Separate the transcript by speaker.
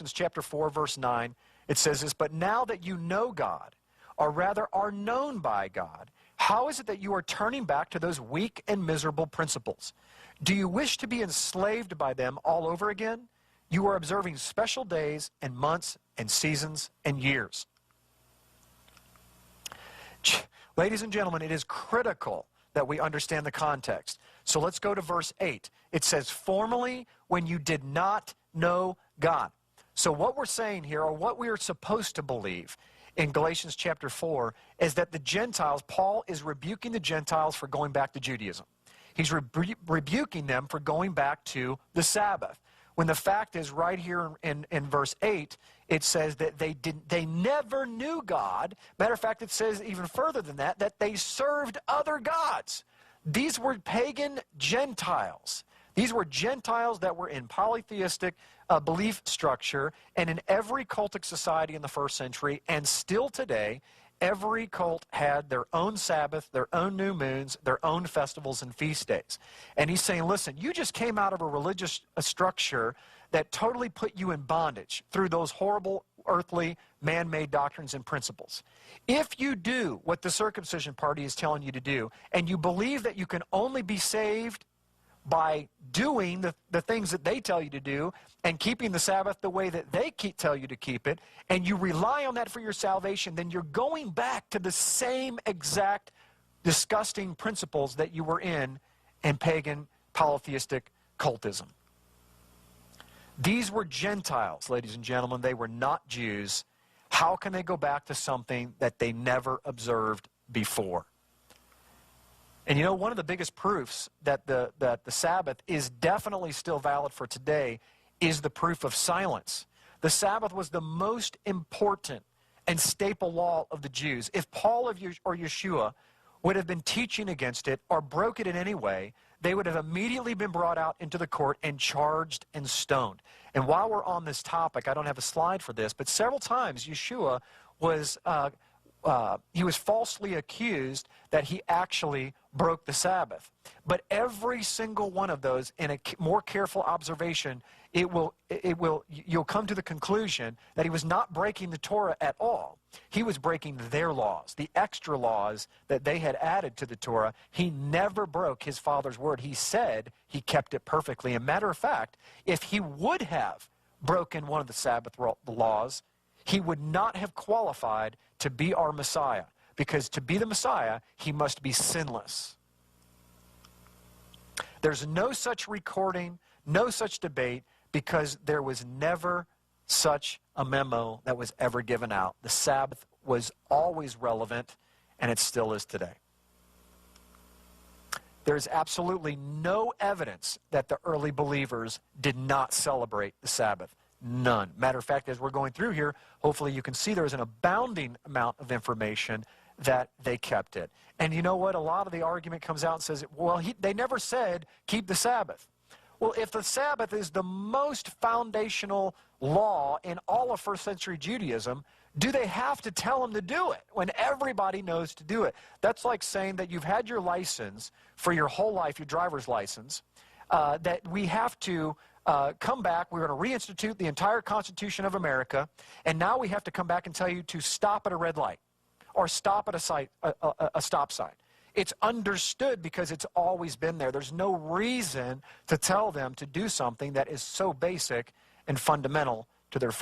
Speaker 1: chapter 4, verse 9, it says this, "But now that you know God, or rather are known by God, how is it that you are turning back to those weak and miserable principles? Do you wish to be enslaved by them all over again? You are observing special days and months and seasons and years." Ladies and gentlemen, it is critical that we understand the context. So let's go to verse 8. It says, "Formerly, when you did not know God." So what we're saying here, or what we are supposed to believe in Galatians chapter 4, is that the Gentiles, Paul is rebuking the Gentiles for going back to Judaism. He's rebuking them for going back to the Sabbath. When the fact is, right here in verse 8, it says that they never knew God. Matter of fact, it says even further than that, that they served other gods. These were pagan Gentiles. These were Gentiles that were in polytheistic belief structure, and in every cultic society in the first century, and still today, every cult had their own Sabbath, their own new moons, their own festivals and feast days. And he's saying, listen, you just came out of a religious structure that totally put you in bondage through those horrible earthly man-made doctrines and principles. If you do what the circumcision party is telling you to do, and you believe that you can only be saved by doing the things that they tell you to do and keeping the Sabbath the way that they tell you to keep it, and you rely on that for your salvation, then you're going back to the same exact disgusting principles that you were in pagan polytheistic cultism. These were Gentiles, ladies and gentlemen. They were not Jews. How can they go back to something that they never observed before? And you know, one of the biggest proofs that the Sabbath is definitely still valid for today is the proof of silence. The Sabbath was the most important and staple law of the Jews. If Paul or Yeshua would have been teaching against it or broke it in any way, they would have immediately been brought out into the court and charged and stoned. And while we're on this topic, I don't have a slide for this, but several times Yeshua was falsely accused that he actually broke the Sabbath. But every single one of those, in a more careful observation, you'll come to the conclusion that he was not breaking the Torah at all. He was breaking their laws, the extra laws that they had added to the Torah. He never broke his Father's word. He said he kept it perfectly. As a matter of fact, if he would have broken one of the Sabbath laws, he would not have qualified to be our Messiah, because to be the Messiah, he must be sinless. There's no such recording, no such debate, because there was never such a memo that was ever given out. The Sabbath was always relevant, and it still is today. There's absolutely no evidence that the early believers did not celebrate the Sabbath. None. Matter of fact, as we're going through here, hopefully you can see there's an abounding amount of information that they kept it. And you know what? A lot of the argument comes out and says, well, they never said keep the Sabbath. Well, if the Sabbath is the most foundational law in all of first century Judaism, do they have to tell them to do it when everybody knows to do it? That's like saying that you've had your license for your whole life, your driver's license, that we have to come back, we're going to reinstitute the entire Constitution of America, and now we have to come back and tell you to stop at a red light or stop at a stop sign. It's understood because it's always been there. There's no reason to tell them to do something that is so basic and fundamental to their faith.